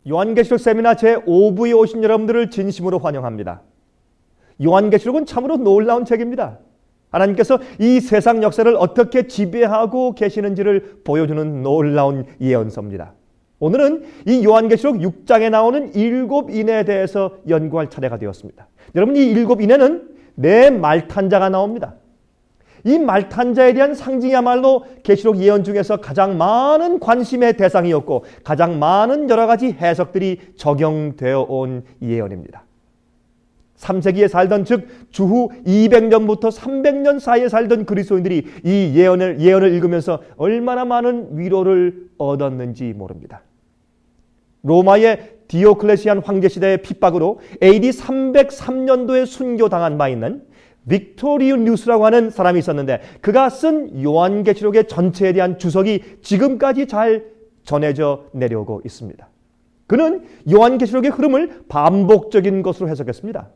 요한계시록 세미나 제5부에 오신 여러분들을 진심으로 환영합니다. 요한계시록은 참으로 놀라운 책입니다. 하나님께서 이 세상 역사를 어떻게 지배하고 계시는지를 보여주는 놀라운 예언서입니다. 오늘은 이 요한계시록 6장에 나오는 7인에 대해서 연구할 차례가 되었습니다. 여러분, 이 7인에는 네 말탄자가 나옵니다. 이 말탄자에 대한 상징이야말로 계시록 예언 중에서 가장 많은 관심의 대상이었고 가장 많은 여러 가지 해석들이 적용되어 온 예언입니다. 3세기에 살던, 즉 주후 200년부터 300년 사이에 살던 그리스도인들이 이 예언을 읽으면서 얼마나 많은 위로를 얻었는지 모릅니다. 로마의 디오클레시안 황제 시대의 핍박으로 AD 303년도에 순교당한 바 있는 빅토리우스라고 하는 사람이 있었는데 그가 쓴 요한계시록의 전체에 대한 주석이 지금까지 잘 전해져 내려오고 있습니다. 그는 요한계시록의 흐름을 반복적인 것으로 해석했습니다.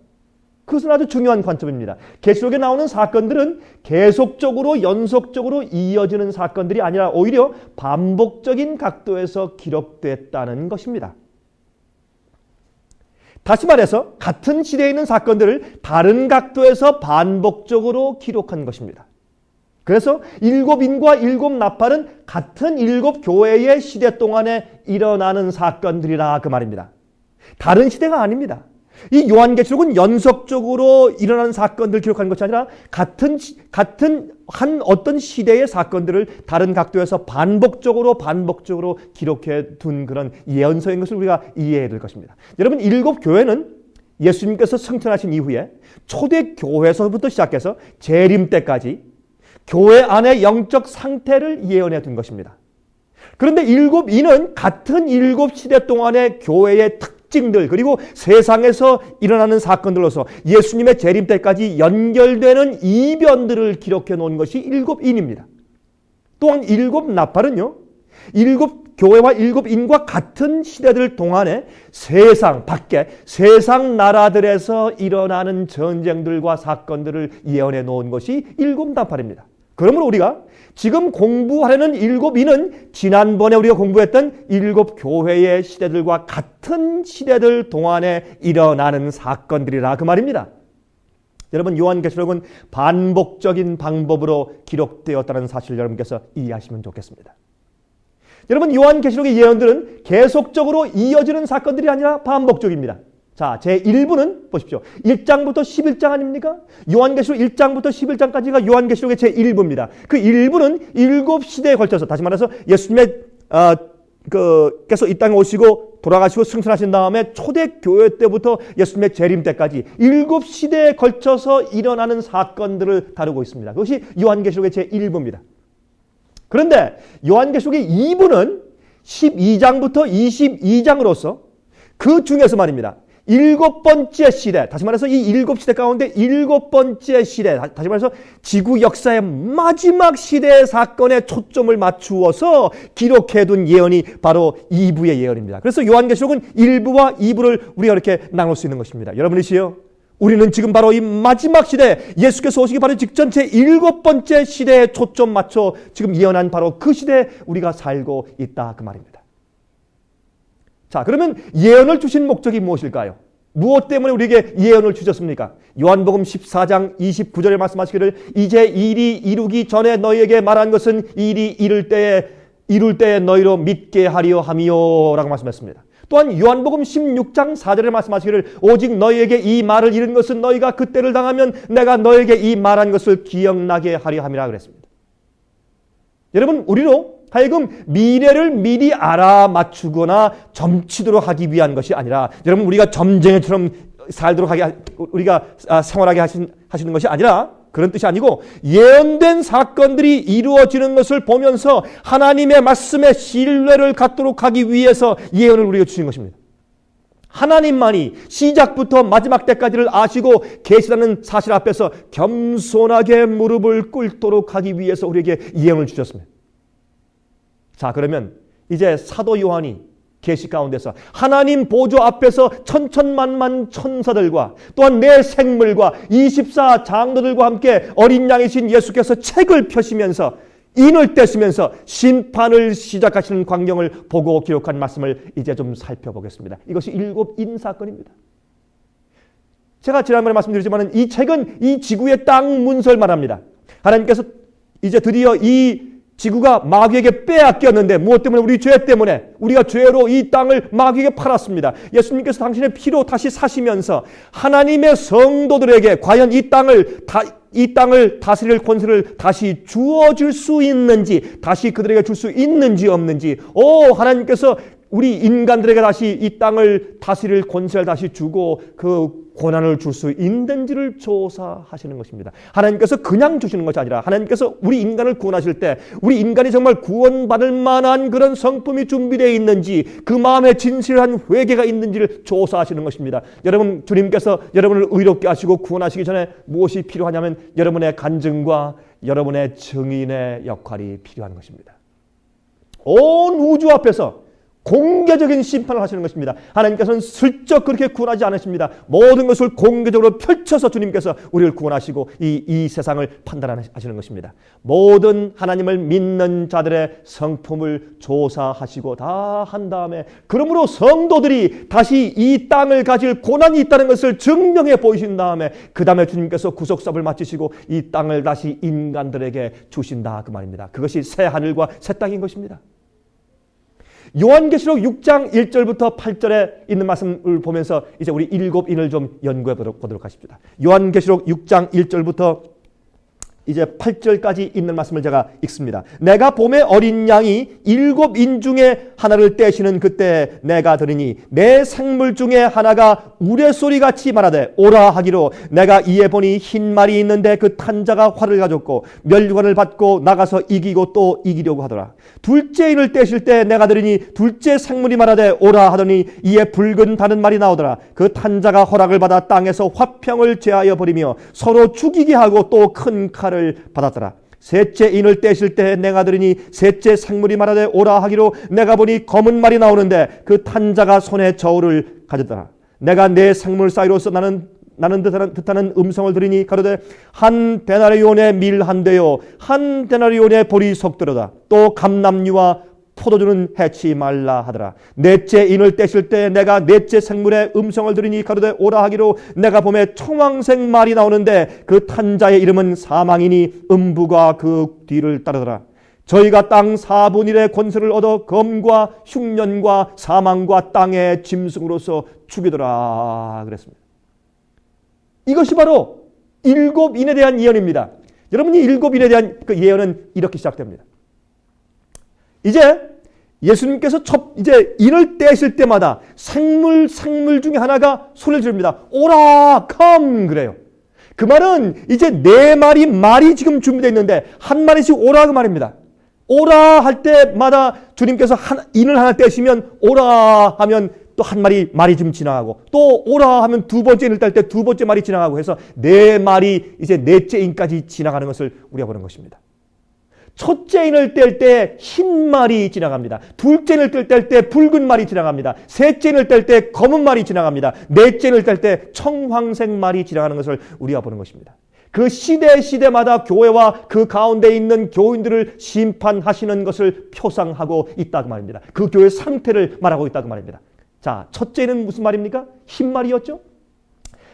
그것은 아주 중요한 관점입니다. 계시록에 나오는 사건들은 계속적으로 연속적으로 이어지는 사건들이 아니라 오히려 반복적인 각도에서 기록됐다는 것입니다. 다시 말해서 같은 시대에 있는 사건들을 다른 각도에서 반복적으로 기록한 것입니다. 그래서 7인과 7나팔은 같은 7교회의 시대 동안에 일어나는 사건들이라 그 말입니다. 다른 시대가 아닙니다. 이 요한계시록은 연속적으로 일어나는 사건들을 기록한 것이 아니라 같은 한 어떤 시대의 사건들을 다른 각도에서 반복적으로 기록해 둔 그런 예언서인 것을 우리가 이해해야 될 것입니다. 여러분, 7교회는 예수님께서 승천하신 이후에 초대교회서부터 시작해서 재림 때까지 교회 안의 영적 상태를 예언해 둔 것입니다. 그런데 7인은 같은 7시대 동안의 교회의 특징들 그리고 세상에서 일어나는 사건들로서 예수님의 재림 때까지 연결되는 이변들을 기록해 놓은 것이 7인입니다. 또한 7나팔은요. 7교회와 7인과 같은 시대들 동안에 세상 밖에 세상 나라들에서 일어나는 전쟁들과 사건들을 예언해 놓은 것이 7나팔입니다. 그러므로 우리가 지금 공부하려는 7인은 지난번에 우리가 공부했던 7교회의 시대들과 같은 시대들 동안에 일어나는 사건들이라 그 말입니다. 여러분, 요한계시록은 반복적인 방법으로 기록되었다는 사실을 여러분께서 이해하시면 좋겠습니다. 여러분, 요한계시록의 예언들은 계속적으로 이어지는 사건들이 아니라 반복적입니다. 자, 제1부는 보십시오. 1장부터 11장 아닙니까? 요한계시록 1장부터 11장까지가 요한계시록의 제1부입니다. 그 1부는 7시대에 걸쳐서, 다시 말해서 예수님의 께서 이 땅에 오시고 돌아가시고 승천하신 다음에 초대교회 때부터 예수님의 재림 때까지 7시대에 걸쳐서 일어나는 사건들을 다루고 있습니다. 그것이 요한계시록의 제1부입니다. 그런데 요한계시록의 2부는 12장부터 22장으로서 그 중에서 말입니다. 7번째 시대, 다시 말해서 이 7시대 가운데 7번째 시대, 다시 말해서 지구 역사의 마지막 시대의 사건에 초점을 맞추어서 기록해둔 예언이 바로 2부의 예언입니다. 그래서 요한계시록은 1부와 2부를 우리가 이렇게 나눌 수 있는 것입니다. 여러분이시여, 우리는 지금 바로 이 마지막 시대, 예수께서 오시기 바로 직전 제7번째 시대에 초점 맞춰 지금 예언한 바로 그 시대에 우리가 살고 있다 그 말입니다. 자, 그러면 예언을 주신 목적이 무엇일까요? 무엇 때문에 우리에게 예언을 주셨습니까? 요한복음 14장 29절에 말씀하시기를 이제 일이 이루기 전에 너희에게 말한 것은 일이 이룰 때에 너희로 믿게 하려 함이요 라고 말씀했습니다. 또한 요한복음 16장 4절에 말씀하시기를 오직 너희에게 이 말을 이룬 것은 너희가 그때를 당하면 내가 너희에게 이 말한 것을 기억나게 하려 함이라 그랬습니다. 여러분, 우리로 하여금 미래를 미리 알아맞추거나 점치도록 하기 위한 것이 아니라, 여러분, 우리가 점쟁이처럼 살도록 하게, 우리가 생활하게 하시는 것이 아니라, 그런 뜻이 아니고 예언된 사건들이 이루어지는 것을 보면서 하나님의 말씀에 신뢰를 갖도록 하기 위해서 예언을 우리에게 주신 것입니다. 하나님만이 시작부터 마지막 때까지를 아시고 계시다는 사실 앞에서 겸손하게 무릎을 꿇도록 하기 위해서 우리에게 예언을 주셨습니다. 자, 그러면 이제 사도 요한이 계시 가운데서 하나님 보좌 앞에서 천천만만 천사들과 또한 내 생물과 24 장로들과 함께 어린 양이신 예수께서 책을 펴시면서 인을 떼시면서 심판을 시작하시는 광경을 보고 기록한 말씀을 이제 좀 살펴보겠습니다. 이것이 일곱 인 사건입니다. 제가 지난번에 말씀드렸지만 이 책은 이 지구의 땅 문서를 말합니다. 하나님께서 이제 드디어 이 지구가 마귀에게 빼앗겼는데 무엇 때문에? 우리 죄 때문에 우리가 죄로 이 땅을 마귀에게 팔았습니다. 예수님께서 당신의 피로 다시 사시면서 하나님의 성도들에게 과연 이 땅을 다스릴 권세를 다시 주어줄 수 있는지, 다시 그들에게 줄 수 있는지 없는지, 하나님께서 우리 인간들에게 다시 이 땅을 다스릴 권세를 다시 주고 그 고난을 줄 수 있는지를 조사하시는 것입니다. 하나님께서 그냥 주시는 것이 아니라 하나님께서 우리 인간을 구원하실 때 우리 인간이 정말 구원받을 만한 그런 성품이 준비되어 있는지, 그 마음에 진실한 회개가 있는지를 조사하시는 것입니다. 여러분, 주님께서 여러분을 의롭게 하시고 구원하시기 전에 무엇이 필요하냐면 여러분의 간증과 여러분의 증인의 역할이 필요한 것입니다. 온 우주 앞에서 공개적인 심판을 하시는 것입니다. 하나님께서는 슬쩍 그렇게 구원하지 않으십니다. 모든 것을 공개적으로 펼쳐서 주님께서 우리를 구원하시고 이 세상을 판단하시는 것입니다. 모든 하나님을 믿는 자들의 성품을 조사하시고 다 한 다음에, 그러므로 성도들이 다시 이 땅을 가질 고난이 있다는 것을 증명해 보이신 다음에 그 다음에 주님께서 구속사업을 마치시고 이 땅을 다시 인간들에게 주신다, 그 말입니다. 그것이 새 하늘과 새 땅인 것입니다. 요한계시록 6장 1절부터 8절에 있는 말씀을 보면서 이제 우리 일곱 인을 좀 연구해 보도록 하십시다. 요한계시록 6장 1절부터 이제 8절까지 있는 말씀을 제가 읽습니다. 내가 봄에 어린 양이 일곱 인 중에 하나를 떼시는 그때 내가 들으니 내 생물 중에 하나가 우레소리같이 말하되 오라 하기로, 내가 이에 보니 흰 말이 있는데 그 탄 자가 활을 가졌고 면류관을 받고 나가서 이기고 또 이기려고 하더라. 둘째 인을 떼실 때 내가 들으니 둘째 생물이 말하되 오라 하더니 이에 붉은 다른 말이 나오더라. 그 탄 자가 허락을 받아 땅에서 화평을 제하여 버리며 서로 죽이게 하고 또 큰 칼을 받았더라. 셋째 인을 떼실 때 내가 들으니 셋째 생물이 말하되 오라 하기로, 내가 보니 검은 말이 나오는데 그 탄 자가 손에 저울을 가졌더라. 내가 내 생물 사이로서 나는 듯하는 음성을 들으니 가로되 한 데나리온의 밀 한 대요 한 데나리온의 보리 속도로다. 또 감람류와 포도주는 해치 말라 하더라. 넷째 인을 떼실 때 내가 넷째 생물의 음성을 들으니 가로되 오라 하기로, 내가 봄에 청황색 말이 나오는데 그 탄자의 이름은 사망이니 음부가 그 뒤를 따르더라. 저희가 땅 4분의 1의 권세를 얻어 검과 흉년과 사망과 땅의 짐승으로서 죽이더라 그랬습니다. 이것이 바로 일곱 인에 대한 예언입니다. 여러분이 일곱 인에 대한 그 예언은 이렇게 시작됩니다. 이제 예수님께서 이제 인을 떼실 때마다 생물 중에 하나가 소리를 지릅니다. 오라, come 그래요. 그 말은 이제 네 마리 말이 지금 준비되어 있는데 한 마리씩 오라 그 말입니다. 오라 할 때마다 주님께서 인을 하나 떼시면 오라 하면 또 한 마리 말이 좀 지나가고, 또 오라 하면 두 번째 인을 뗄 때 두 번째 말이 지나가고 해서 네 마리, 이제 넷째 인까지 지나가는 것을 우리가 보는 것입니다. 첫째 인을 뗄 때 흰 말이 지나갑니다. 둘째 인을 뗄 때 붉은 말이 지나갑니다. 셋째 인을 뗄 때 검은 말이 지나갑니다. 넷째 인을 뗄 때 청황색 말이 지나가는 것을 우리가 보는 것입니다. 그 시대마다 교회와 그 가운데 있는 교인들을 심판하시는 것을 표상하고 있다고 말입니다. 그 교회의 상태를 말하고 있다고 말입니다. 자, 첫째는 무슨 말입니까? 흰 말이었죠?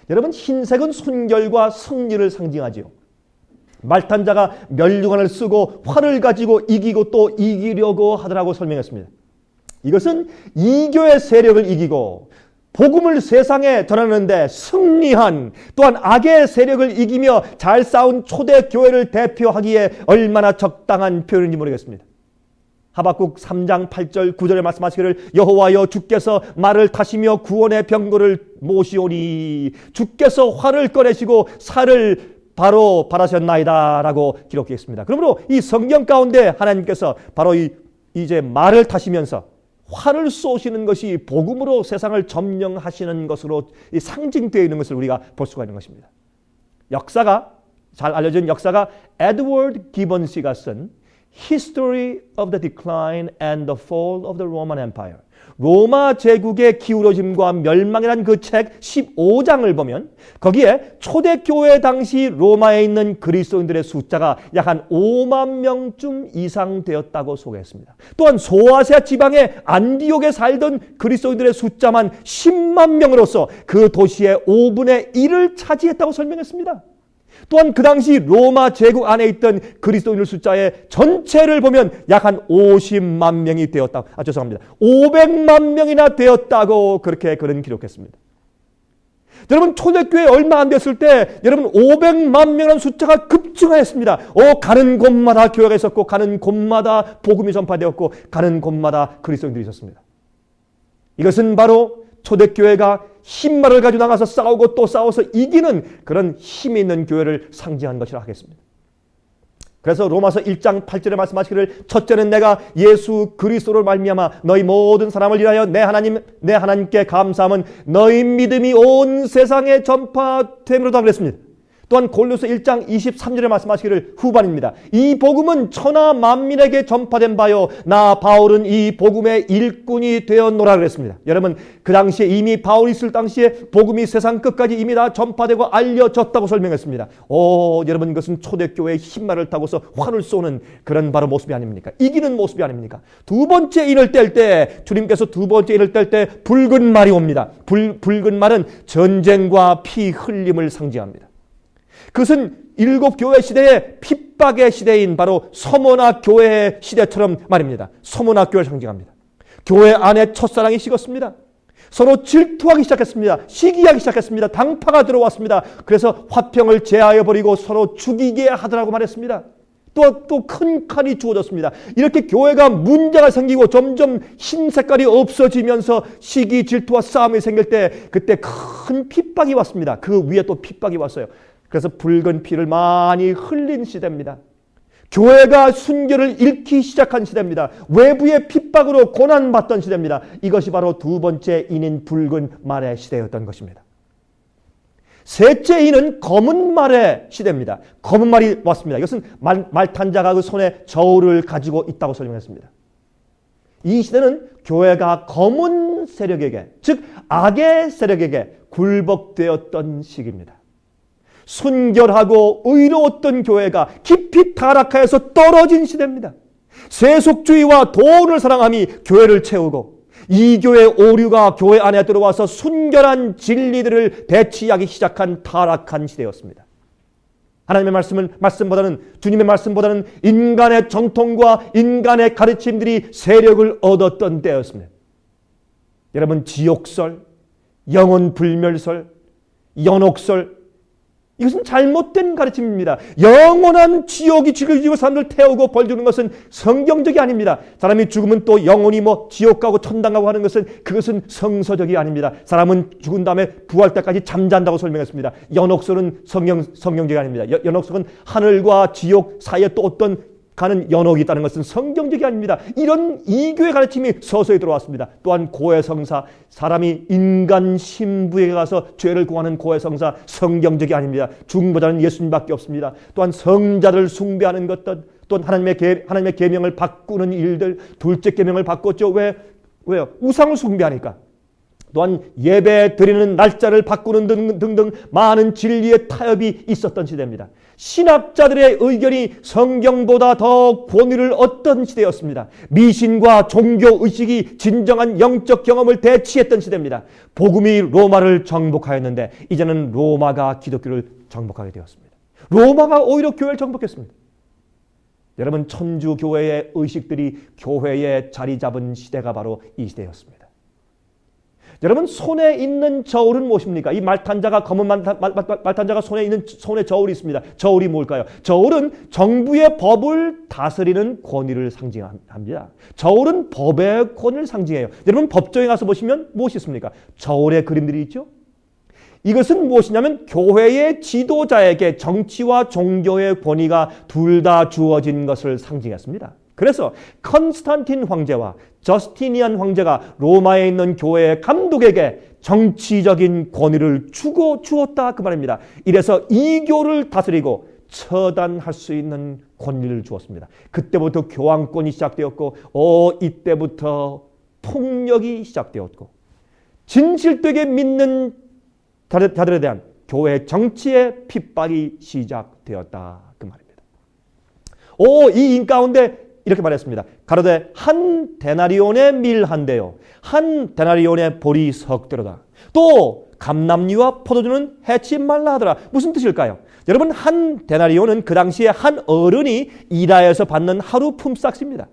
여러분, 흰색은 순결과 승리를 상징하지요. 말탄자가 면류관을 쓰고 활을 가지고 이기고 또 이기려고 하더라고 설명했습니다. 이것은 이교의 세력을 이기고 복음을 세상에 전하는데 승리한, 또한 악의 세력을 이기며 잘 싸운 초대 교회를 대표하기에 얼마나 적당한 표현인지 모르겠습니다. 하박국 3장 8절 9절에 말씀하시기를, 여호와여 주께서 말을 타시며 구원의 병거를 모시오니 주께서 활을 꺼내시고 살을 바로 바라셨나이다 라고 기록되어 있습니다. 그러므로 이 성경 가운데 하나님께서 바로 이제 말을 타시면서 활을 쏘시는 것이 복음으로 세상을 점령하시는 것으로 상징되어 있는 것을 우리가 볼 수가 있는 것입니다. 역사가, 잘 알려진 역사가 에드워드 기번시가 쓴 History of the Decline and the Fall of the Roman Empire, 로마 제국의 기울어짐과 멸망이라는 그 책 15장을 보면 거기에 초대교회 당시 로마에 있는 그리스도인들의 숫자가 약 한 5만 명쯤 이상 되었다고 소개했습니다. 또한 소아시아 지방의 안디옥에 살던 그리스도인들의 숫자만 10만 명으로서 그 도시의 5분의 1을 차지했다고 설명했습니다. 또한 그 당시 로마 제국 안에 있던 그리스도인들 숫자의 전체를 보면 약 한 50만 명이 되었다. 죄송합니다. 500만 명이나 되었다고 그렇게 그는 기록했습니다. 여러분, 초대교회 얼마 안 됐을 때 여러분 500만 명이라는 숫자가 급증하였습니다. 가는 곳마다 교회가 있었고, 가는 곳마다 복음이 전파되었고, 가는 곳마다 그리스도인들이 있었습니다. 이것은 바로 초대교회가 힘말을 가지고 나가서 싸우고 또 싸워서 이기는 그런 힘이 있는 교회를 상징하는 것이라 하겠습니다. 그래서 로마서 1장 8절에 말씀하시기를 첫째는 내가 예수 그리스도를 말미암아 너희 모든 사람을 위하여 내 하나님께 감사함은 너희 믿음이 온 세상에 전파됨으로다 그랬습니다. 또한 골로새 1장 23절에 말씀하시기를 후반입니다. 이 복음은 천하 만민에게 전파된 바요 나 바울은 이 복음의 일꾼이 되었노라 그랬습니다. 여러분, 그 당시에 이미 바울이 있을 당시에 복음이 세상 끝까지 이미 다 전파되고 알려졌다고 설명했습니다. 여러분, 이것은 초대교회의 흰말을 타고서 활을 쏘는 그런 바로 모습이 아닙니까? 이기는 모습이 아닙니까? 두 번째 인을 뗄 때, 주님께서 두 번째 인을 뗄 때 붉은 말이 옵니다. 붉은 말은 전쟁과 피 흘림을 상징합니다. 그것은 일곱 교회 시대의 핍박의 시대인 바로 서머나 교회의 시대처럼 말입니다. 서머나 교회를 상징합니다. 교회 안에 첫사랑이 식었습니다. 서로 질투하기 시작했습니다. 시기하기 시작했습니다. 당파가 들어왔습니다. 그래서 화평을 제하여 버리고 서로 죽이게 하더라고 말했습니다. 또 큰 칼이 주어졌습니다. 이렇게 교회가 문제가 생기고 점점 흰 색깔이 없어지면서 시기, 질투와 싸움이 생길 때 그때 큰 핍박이 왔습니다. 그 위에 또 핍박이 왔어요. 그래서 붉은 피를 많이 흘린 시대입니다. 교회가 순결을 잃기 시작한 시대입니다. 외부의 핍박으로 고난받던 시대입니다. 이것이 바로 두 번째 인인 붉은 말의 시대였던 것입니다. 셋째 인은 검은 말의 시대입니다. 검은 말이 왔습니다. 이것은 말탄 자가 그 손에 저울을 가지고 있다고 설명했습니다. 이 시대는 교회가 검은 세력에게, 즉 악의 세력에게 굴복되었던 시기입니다. 순결하고 의로웠던 교회가 깊이 타락하여서 떨어진 시대입니다. 세속주의와 돈을 사랑함이 교회를 채우고 이교의 오류가 교회 안에 들어와서 순결한 진리들을 대치하기 시작한 타락한 시대였습니다. 하나님의 말씀보다는 주님의 말씀보다는 인간의 정통과 인간의 가르침들이 세력을 얻었던 때였습니다. 여러분, 지옥설, 영혼불멸설, 연옥설, 이것은 잘못된 가르침입니다. 영원한 지옥이 지고 사람들 태우고 벌 주는 것은 성경적이 아닙니다. 사람이 죽으면 또 영원히 지옥 가고 천당 가고 하는 것은 그것은 성서적이 아닙니다. 사람은 죽은 다음에 부활 때까지 잠잔다고 설명했습니다. 연옥설은 성경적이 아닙니다. 연옥설은 하늘과 지옥 사이에 또 어떤 가는 연옥이 있다는 것은 성경적이 아닙니다. 이런 이교의 가르침이 서서히 들어왔습니다. 또한 고해성사, 사람이 인간 신부에게 가서 죄를 구하는 고해성사, 성경적이 아닙니다. 중보자는 예수님밖에 없습니다. 또한 성자를 숭배하는 것들, 또한 하나님의 계명을 바꾸는 일들, 둘째 계명을 바꿨죠. 왜요? 우상을 숭배하니까. 또한 예배 드리는 날짜를 바꾸는 등등 많은 진리의 타협이 있었던 시대입니다. 신학자들의 의견이 성경보다 더 권위를 얻던 시대였습니다. 미신과 종교의식이 진정한 영적 경험을 대치했던 시대입니다. 복음이 로마를 정복하였는데 이제는 로마가 기독교를 정복하게 되었습니다. 로마가 오히려 교회를 정복했습니다. 여러분, 천주교회의 의식들이 교회에 자리 잡은 시대가 바로 이 시대였습니다. 여러분, 손에 있는 저울은 무엇입니까? 이 말탄자가 검은 말탄자가 손에 저울이 있습니다. 저울이 뭘까요? 저울은 정부의 법을 다스리는 권위를 상징합니다. 저울은 법의 권위를 상징해요. 여러분, 법정에 가서 보시면 무엇이 있습니까? 저울의 그림들이 있죠. 이것은 무엇이냐면 교회의 지도자에게 정치와 종교의 권위가 둘 다 주어진 것을 상징했습니다. 그래서 컨스탄틴 황제와 저스티니안 황제가 로마에 있는 교회의 감독에게 정치적인 권위를 주었다 그 말입니다. 이래서 이교를 다스리고 처단할 수 있는 권리를 주었습니다. 그때부터 교황권이 시작되었고 이때부터 폭력이 시작되었고 진실되게 믿는 자들에 대한 교회 정치의 핍박이 시작되었다. 그 말입니다. 이 인 가운데 이렇게 말했습니다. 가로되 한 데나리온의 밀 한 대요, 한 데나리온의 보리 석 대로다. 또 감람류와 포도주는 해치 말라 하더라. 무슨 뜻일까요? 여러분, 한 데나리온은 그 당시에 한 어른이 일하여서 받는 하루 품삯입니다.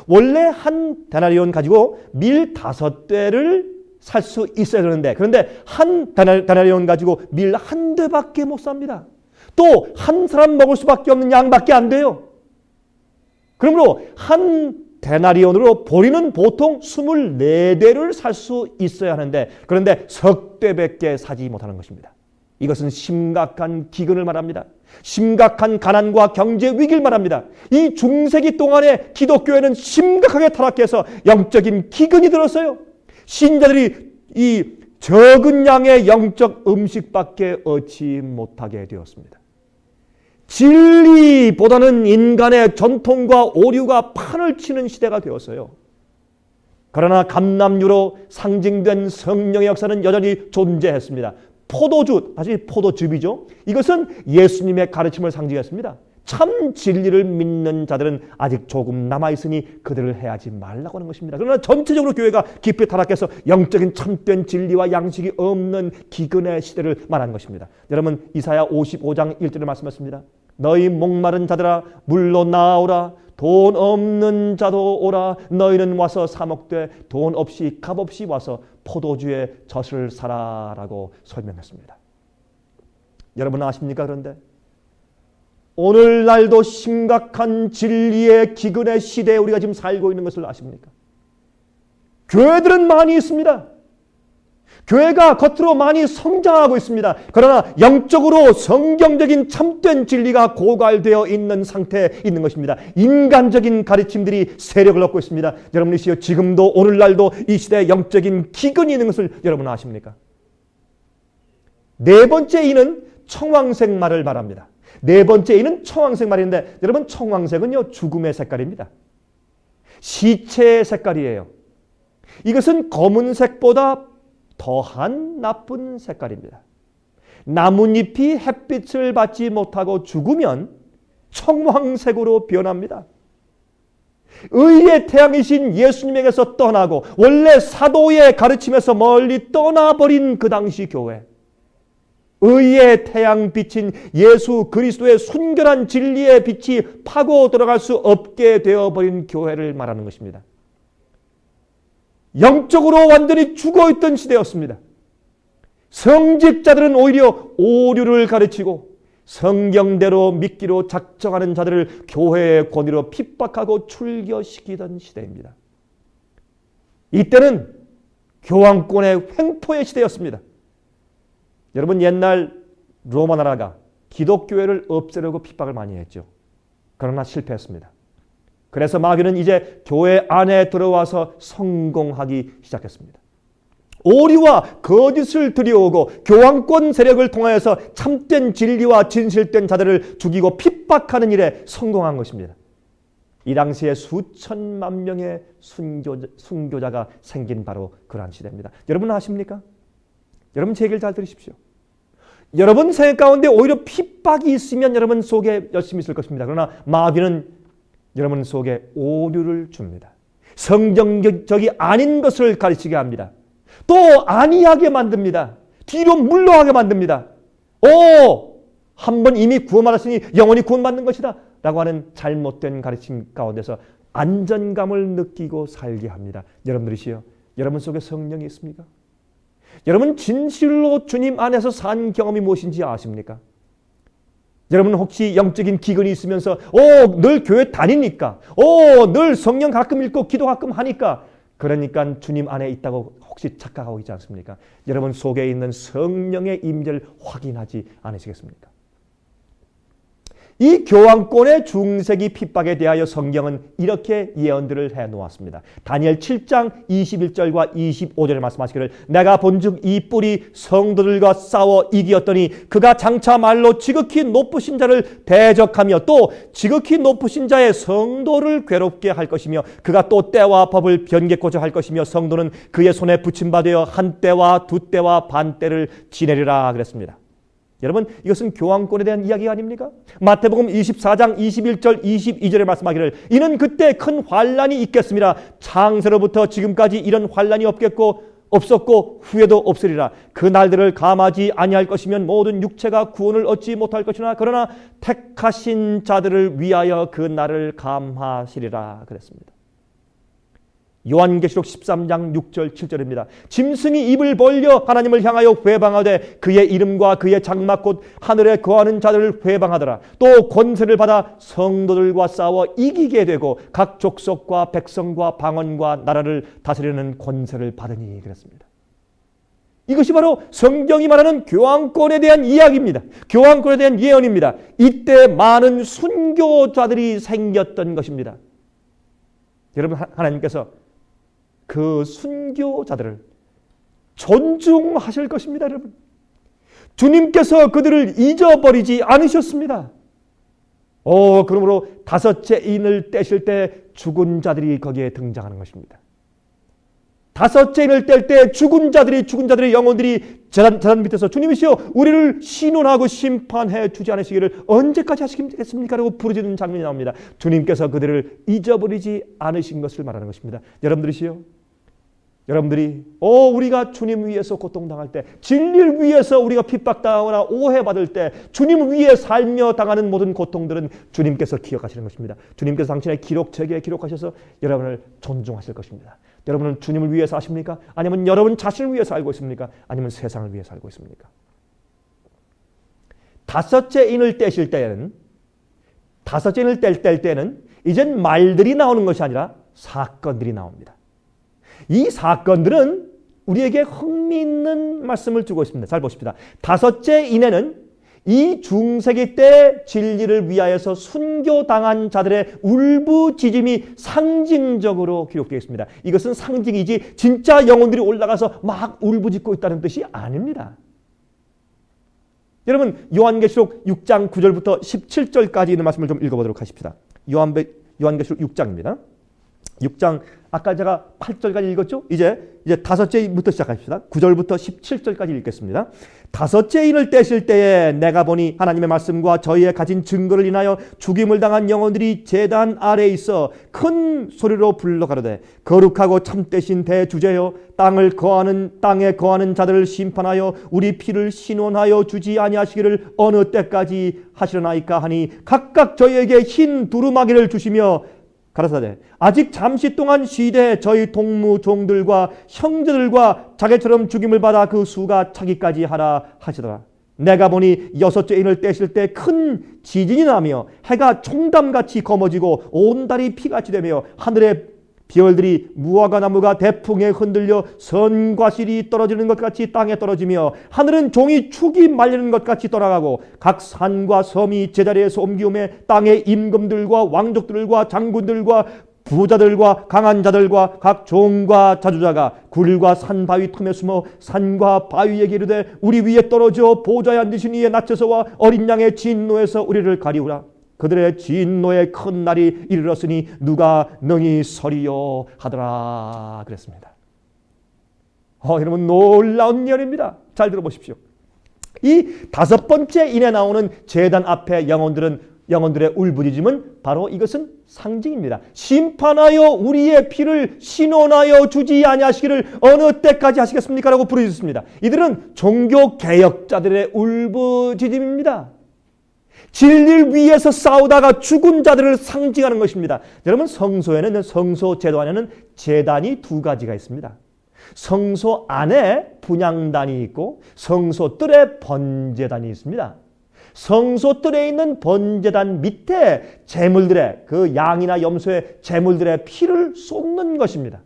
원래 한 데나리온 가지고 밀 5대를 살 수 있어야 되는데, 그런데 한 데나리온 가지고 밀 1대밖에 못 삽니다. 또 한 사람 먹을 수밖에 없는 양밖에 안 돼요. 그러므로 한 데나리온으로 보리는 보통 24대를 살 수 있어야 하는데, 그런데 석 대밖에 사지 못하는 것입니다. 이것은 심각한 기근을 말합니다. 심각한 가난과 경제 위기를 말합니다. 이 중세기 동안에 기독교회는 심각하게 타락해서 영적인 기근이 들었어요. 신자들이 이 적은 양의 영적 음식밖에 얻지 못하게 되었습니다. 진리보다는 인간의 전통과 오류가 판을 치는 시대가 되었어요. 그러나 감람류로 상징된 성령의 역사는 여전히 존재했습니다. 포도주, 다시 포도즙이죠. 이것은 예수님의 가르침을 상징했습니다. 참 진리를 믿는 자들은 아직 조금 남아있으니 그들을 해하지 말라고 하는 것입니다. 그러나 전체적으로 교회가 깊이 타락해서 영적인 참된 진리와 양식이 없는 기근의 시대를 말하는 것입니다. 여러분, 이사야 55장 1절을 말씀하십니다. 너희 목마른 자들아 물로 나오라. 돈 없는 자도 오라. 너희는 와서 사 먹되 돈 없이 값 없이 와서 포도주의 젖을 사라라고 설명했습니다. 여러분 아십니까? 그런데 오늘날도 심각한 진리의 기근의 시대에 우리가 지금 살고 있는 것을 아십니까? 교회들은 많이 있습니다. 교회가 겉으로 많이 성장하고 있습니다. 그러나 영적으로 성경적인 참된 진리가 고갈되어 있는 상태에 있는 것입니다. 인간적인 가르침들이 세력을 얻고 있습니다. 여러분이시여, 지금도 오늘날도 이 시대에 영적인 기근이 있는 것을 여러분 아십니까? 네 번째 이는 청황색 말을 말합니다. 네 번째 이는 청황색 말인데, 여러분, 청황색은요 죽음의 색깔입니다. 시체의 색깔이에요. 이것은 검은색보다 더한 나쁜 색깔입니다. 나뭇잎이 햇빛을 받지 못하고 죽으면 청황색으로 변합니다. 의의 태양이신 예수님에게서 떠나고 원래 사도의 가르침에서 멀리 떠나버린 그 당시 교회, 의의 태양빛인 예수 그리스도의 순결한 진리의 빛이 파고 들어갈 수 없게 되어버린 교회를 말하는 것입니다. 영적으로 완전히 죽어있던 시대였습니다. 성직자들은 오히려 오류를 가르치고 성경대로 믿기로 작정하는 자들을 교회의 권위로 핍박하고 출교시키던 시대입니다. 이때는 교황권의 횡포의 시대였습니다. 여러분, 옛날 로마 나라가 기독교회를 없애려고 핍박을 많이 했죠. 그러나 실패했습니다. 그래서 마귀는 이제 교회 안에 들어와서 성공하기 시작했습니다. 오류와 거짓을 들여오고 교황권 세력을 통하여서 참된 진리와 진실된 자들을 죽이고 핍박하는 일에 성공한 것입니다. 이 당시에 수천만 명의 순교자가 생긴 바로 그러한 시대입니다. 여러분 아십니까? 여러분 제 얘기를 잘 들으십시오. 여러분 생각 가운데 오히려 핍박이 있으면 여러분 속에 열심히 있을 것입니다. 그러나 마귀는 여러분 속에 오류를 줍니다. 성경적이 아닌 것을 가르치게 합니다. 또 아니하게 만듭니다. 뒤로 물러가게 만듭니다. 한번 이미 구원받았으니 영원히 구원받는 것이다 라고 하는 잘못된 가르침 가운데서 안전감을 느끼고 살게 합니다. 여러분들이시여, 여러분 속에 성령이 있습니까? 여러분 진실로 주님 안에서 산 경험이 무엇인지 아십니까? 여러분 혹시 영적인 기근이 있으면서 늘 교회 다니니까, 늘 성경 가끔 읽고 기도 가끔 하니까, 그러니까 주님 안에 있다고 혹시 착각하고 있지 않습니까? 여러분 속에 있는 성령의 임재를 확인하지 않으시겠습니까? 이 교황권의 중세기 핍박에 대하여 성경은 이렇게 예언들을 해놓았습니다. 다니엘 7장 21절과 25절에 말씀하시기를 내가 본즉 이 뿔이 성도들과 싸워 이기었더니 그가 장차 말로 지극히 높으신 자를 대적하며 또 지극히 높으신 자의 성도를 괴롭게 할 것이며 그가 또 때와 법을 변개코자 할 것이며 성도는 그의 손에 붙임받아 한 때와 두 때와 반 때를 지내리라 그랬습니다. 여러분 이것은 교황권에 대한 이야기 아닙니까? 마태복음 24장 21절 22절에 말씀하기를 이는 그때 큰 환란이 있겠습니다. 창세로부터 지금까지 이런 환란이 없었고 후에도 없으리라. 그 날들을 감하지 아니할 것이면 모든 육체가 구원을 얻지 못할 것이나 그러나 택하신 자들을 위하여 그 날을 감하시리라 그랬습니다. 요한계시록 13장 6절 7절입니다. 짐승이 입을 벌려 하나님을 향하여 회방하되 그의 이름과 그의 장막 곧 하늘에 거하는 자들을 회방하더라. 또 권세를 받아 성도들과 싸워 이기게 되고 각 족속과 백성과 방언과 나라를 다스리는 권세를 받으니 그랬습니다. 이것이 바로 성경이 말하는 교황권에 대한 이야기입니다. 교황권에 대한 예언입니다. 이때 많은 순교자들이 생겼던 것입니다. 여러분 하나님께서 그 순교자들을 존중하실 것입니다. 여러분 주님께서 그들을 잊어버리지 않으셨습니다. 그러므로 다섯째 인을 떼실 때 죽은 자들이 거기에 등장하는 것입니다. 다섯째 인을 뗄 때 죽은 자들의 영혼들이 재단 밑에서 주님이시여 우리를 신원하고 심판해 주지 않으시기를 언제까지 하시겠습니까? 라고 부르짖는 장면이 나옵니다. 주님께서 그들을 잊어버리지 않으신 것을 말하는 것입니다. 여러분들이 우리가 주님 위해서 고통당할 때 진리를 위해서 우리가 핍박당하거나 오해받을 때 주님 위에 살며 당하는 모든 고통들은 주님께서 기억하시는 것입니다. 주님께서 당신의 기록책에 기록하셔서 여러분을 존중하실 것입니다. 여러분은 주님을 위해 사십니까? 아니면 여러분 자신을 위해 살고 있습니까? 아니면 세상을 위해 살고 있습니까? 다섯째 인을 뗄 때는 이젠 말들이 나오는 것이 아니라 사건들이 나옵니다. 이 사건들은 우리에게 흥미있는 말씀을 주고 있습니다. 잘 보십시다. 다섯째 인에는 이 중세기 때 진리를 위하여서 순교당한 자들의 울부짖음이 상징적으로 기록되어 있습니다. 이것은 상징이지 진짜 영혼들이 올라가서 막 울부짖고 있다는 뜻이 아닙니다. 여러분 요한계시록 6장 9절부터 17절까지 있는 말씀을 좀 읽어보도록 하십시다. 요한계시록 6장입니다. 6장 아까 제가 8절까지 읽었죠? 이제 다섯째 인부터 시작합시다. 9절부터 17절까지 읽겠습니다. 다섯째 인을 떼실 때에 내가 보니 하나님의 말씀과 저희의 가진 증거를 인하여 죽임을 당한 영혼들이 제단 아래에 있어 큰 소리로 불러 가로되 거룩하고 참되신 대주제여 땅에 거하는 자들을 심판하여 우리 피를 신원하여 주지 아니하시기를 어느 때까지 하시려나이까 하니 각각 저희에게 흰 두루마기를 주시며 가라사대 아직 잠시 동안 쉬되 저희 동무종들과 형제들과 자기처럼 죽임을 받아 그 수가 차기까지 하라 하시더라. 내가 보니 여섯째 인을 떼실 때 큰 지진이 나며 해가 총담같이 검어지고 온 달이 피같이 되며 하늘의 별들이 무화과 나무가 대풍에 흔들려 선과실이 떨어지는 것 같이 땅에 떨어지며 하늘은 종이 축이 말리는 것 같이 떠나가고 각 산과 섬이 제자리에서 옮기움에 땅의 임금들과 왕족들과 장군들과 부자들과 강한 자들과 각 종과 자주자가 굴과 산 바위 틈에 숨어 산과 바위에게 이르되 우리 위에 떨어져 보좌에 앉으신 이의 낮춰서와 어린 양의 진노에서 우리를 가리우라. 그들의 진노의 큰 날이 이르렀으니 누가 능히 서리요 하더라 그랬습니다. 여러분 놀라운 예언입니다. 잘 들어보십시오. 이 다섯 번째 인에 나오는 제단 앞에 영혼들의 울부짖음은 바로 이것은 상징입니다. 심판하여 우리의 피를 신원하여 주지 아니하시기를 어느 때까지 하시겠습니까? 라고 부르짖습니다. 이들은 종교개혁자들의 울부짖음입니다. 진리를 위해서 싸우다가 죽은 자들을 상징하는 것입니다. 여러분 성소 제도 안에는 제단이 두 가지가 있습니다. 성소 안에 분향단이 있고 성소 뜰에 번제단이 있습니다. 성소 뜰에 있는 번제단 밑에 제물들의 그 양이나 염소의 제물들의 피를 쏟는 것입니다.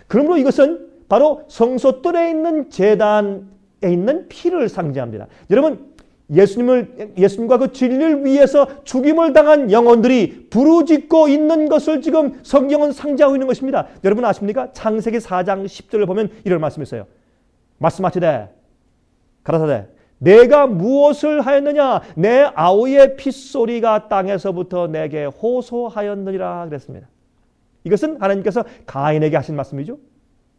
그러므로 이것은 바로 성소 뜰에 있는 제단에 있는 피를 상징합니다. 여러분 예수님과 그 진리를 위해서 죽임을 당한 영혼들이 부르짖고 있는 것을 지금 성경은 상징하고 있는 것입니다. 여러분 아십니까? 창세기 4장 10절을 보면 이런 말씀이 있어요. 말씀하시되 가라사대 내가 무엇을 하였느냐? 내 아우의 핏소리가 땅에서부터 내게 호소하였느니라 그랬습니다. 이것은 하나님께서 가인에게 하신 말씀이죠.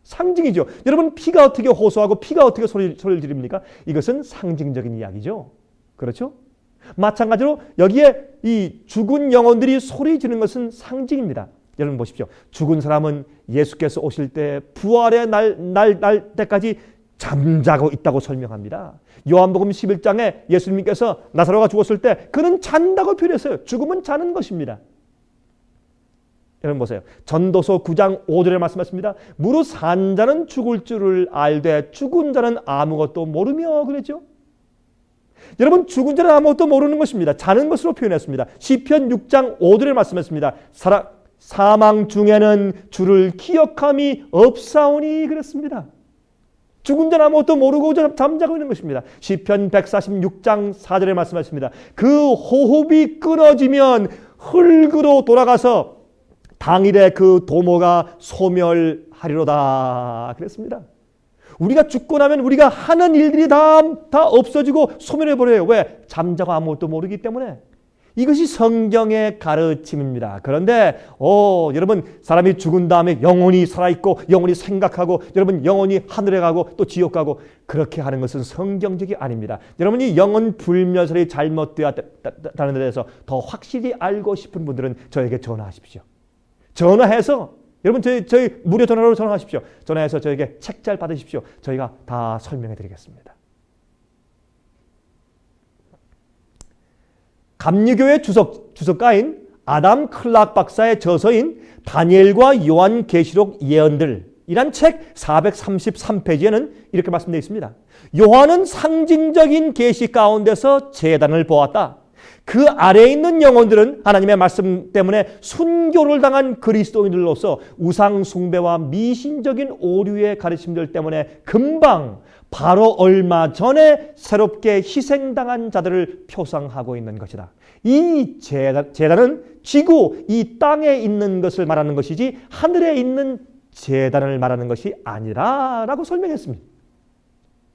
상징이죠. 여러분 피가 어떻게 호소하고 피가 어떻게 소리를 지릅니까? 이것은 상징적인 이야기죠. 그렇죠? 마찬가지로 여기에 이 죽은 영혼들이 소리 지르는 것은 상징입니다. 여러분 보십시오. 죽은 사람은 예수께서 오실 때 부활의 날 때까지 잠자고 있다고 설명합니다. 요한복음 11장에 예수님께서 나사로가 죽었을 때 그는 잔다고 표현했어요. 죽음은 자는 것입니다. 여러분 보세요. 전도서 9장 5절에 말씀하십니다. 무릇 산 자는 죽을 줄을 알되 죽은 자는 아무것도 모르며 그랬죠. 여러분 죽은 자는 아무것도 모르는 것입니다. 자는 것으로 표현했습니다. 시편 6장 5절에 말씀했습니다. 사망 중에는 주를 기억함이 없사오니 그랬습니다. 죽은 자는 아무것도 모르고 잠자고 있는 것입니다. 시편 146장 4절에 말씀하십니다. 그 호흡이 끊어지면 흙으로 돌아가서 당일에 그 도모가 소멸하리로다 그랬습니다. 우리가 죽고 나면 우리가 하는 일들이 다 없어지고 소멸해버려요. 왜? 잠자고 아무것도 모르기 때문에. 이것이 성경의 가르침입니다. 그런데 여러분 사람이 죽은 다음에 영혼이 살아있고 영혼이 생각하고 여러분 영혼이 하늘에 가고 또 지옥 가고 그렇게 하는 것은 성경적이 아닙니다. 여러분이 영혼 불멸설이 잘못되었다는 데 대해서 더 확실히 알고 싶은 분들은 저에게 전화하십시오. 전화해서 여러분 저희 무료 전화로 전화하십시오. 전화해서 저에게 책잘 받으십시오. 저희가 다 설명해 드리겠습니다. 감리교의 주석가인 아담 클락 박사의 저서인 다니엘과 요한계시록 예언들이란 책 433페이지에는 이렇게 말씀되어 있습니다. 요한은 상징적인 계시 가운데서 제단을 보았다. 그 아래에 있는 영혼들은 하나님의 말씀 때문에 순교를 당한 그리스도인들로서 우상 숭배와 미신적인 오류의 가르침들 때문에 금방 바로 얼마 전에 새롭게 희생당한 자들을 표상하고 있는 것이다. 이 제단은 지구, 이 땅에 있는 것을 말하는 것이지 하늘에 있는 제단을 말하는 것이 아니라라고 설명했습니다.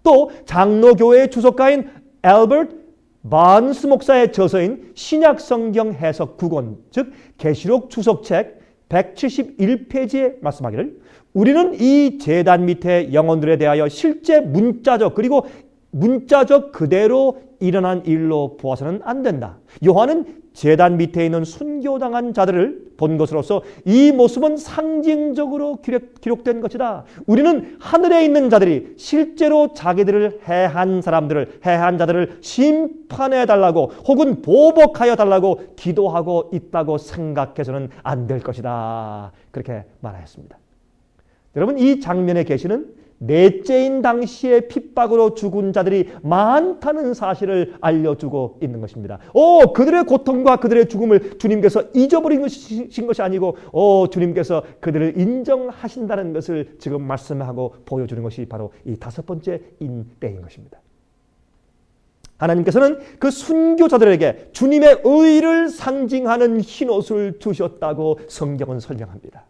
또 장로교회의 주석가인 엘버트 바언스 목사의 저서인 신약성경 해석 9권, 즉 계시록 주석책 171페이지에 말씀하기를 우리는 이 제단 밑에 영혼들에 대하여 실제 문자적 그리고 문자적 그대로 일어난 일로 보아서는 안 된다. 요한은 제단 밑에 있는 순교당한 자들을 본 것으로서 이 모습은 상징적으로 기록된 것이다. 우리는 하늘에 있는 자들이 실제로 자기들을 해한 자들을 심판해 달라고 혹은 보복하여 달라고 기도하고 있다고 생각해서는 안 될 것이다. 그렇게 말하였습니다. 여러분 이 장면의 계시는 넷째인 당시에 핍박으로 죽은 자들이 많다는 사실을 알려주고 있는 것입니다. 그들의 고통과 그들의 죽음을 주님께서 잊어버린 것인 것이 아니고 주님께서 그들을 인정하신다는 것을 지금 말씀하고 보여주는 것이 바로 이 5번째인 때인 것입니다. 하나님께서는 그 순교자들에게 주님의 의를 상징하는 흰옷을 주셨다고 성경은 설명합니다.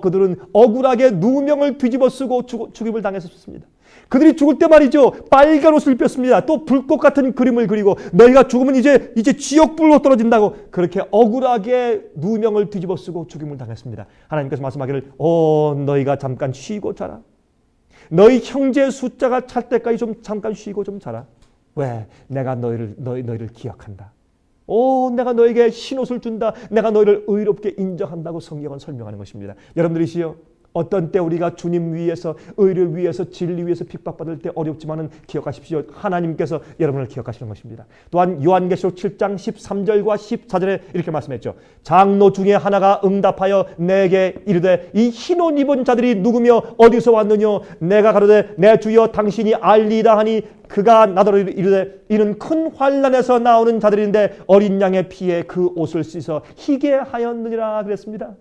그들은 억울하게 누명을 뒤집어 쓰고 죽임을 당했었습니다. 그들이 죽을 때 말이죠. 빨간 옷을 입혔습니다. 또 불꽃 같은 그림을 그리고 너희가 죽으면 이제 지옥불로 떨어진다고 그렇게 억울하게 누명을 뒤집어 쓰고 죽임을 당했습니다. 하나님께서 말씀하기를 너희가 잠깐 쉬고 자라. 너희 형제의 숫자가 찰 때까지 좀 잠깐 쉬고 좀 자라. 왜? 내가 너희를 기억한다. 내가 너에게 흰옷을 준다. 내가 너희를 의롭게 인정한다고 성경은 설명하는 것입니다. 여러분들이시여 어떤 때 우리가 주님 위해서 의를 위해서 진리 위해서 핍박받을 때 어렵지만은 기억하십시오. 하나님께서 여러분을 기억하시는 것입니다. 또한 요한계시록 7장 13절과 14절에 이렇게 말씀했죠. 장로 중에 하나가 응답하여 내게 이르되 이 흰옷 입은 자들이 누구며 어디서 왔느냐. 내가 가로되 내 주여 당신이 알리다 하니 그가 나더러 이르되 이는 큰 환난에서 나오는 자들인데 어린 양의 피에 그 옷을 씻어 희게 하였느니라 그랬습니다.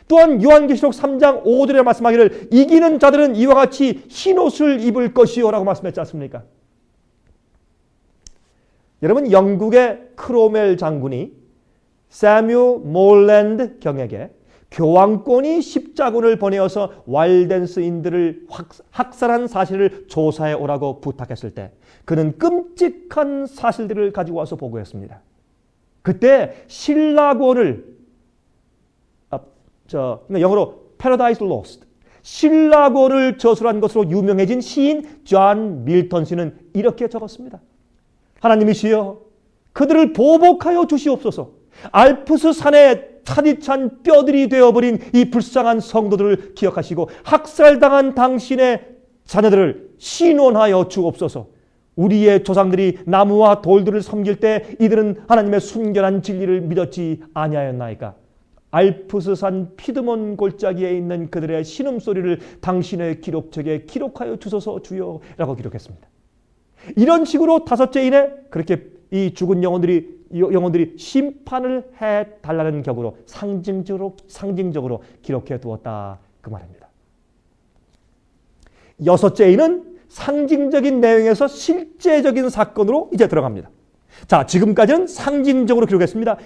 또한 요한계시록 3장 5절에 말씀하기를 이기는 자들은 이와 같이 흰옷을 입을 것이요 라고 말씀했지 않습니까? 여러분 영국의 크로멜 장군이 사뮤 몰랜드 경에게 교황권이 십자군을 보내어서 walden스인들을 학살한 사실을 조사해 오라고 부탁했을 때 그는 끔찍한 사실들을 가지고 와서 보고했습니다. 그때 신라권을 영어로 Paradise Lost, 신라권을 저술한 것으로 유명해진 시인 존 밀턴 씨는 이렇게 적었습니다. 하나님이시여, 그들을 보복하여 주시옵소서. 알프스 산에 차디찬 뼈들이 되어버린 이 불쌍한 성도들을 기억하시고 학살당한 당신의 자녀들을 신원하여 주옵소서. 우리의 조상들이 나무와 돌들을 섬길 때 이들은 하나님의 순결한 진리를 믿었지 아니하였나이까. 알프스산 피드몬 골짜기에 있는 그들의 신음소리를 당신의 기록책에 기록하여 주소서 주여 라고 기록했습니다. 이런 식으로 다섯째 인에 그렇게 이 죽은 영혼들이 심판을 해달라는 격으로 상징적으로 기록해 두었다 그 말입니다. 여섯째 인은 상징적인 내용에서 실제적인 사건으로 이제 들어갑니다. 자, 지금까지는 상징적으로 기록했습니다.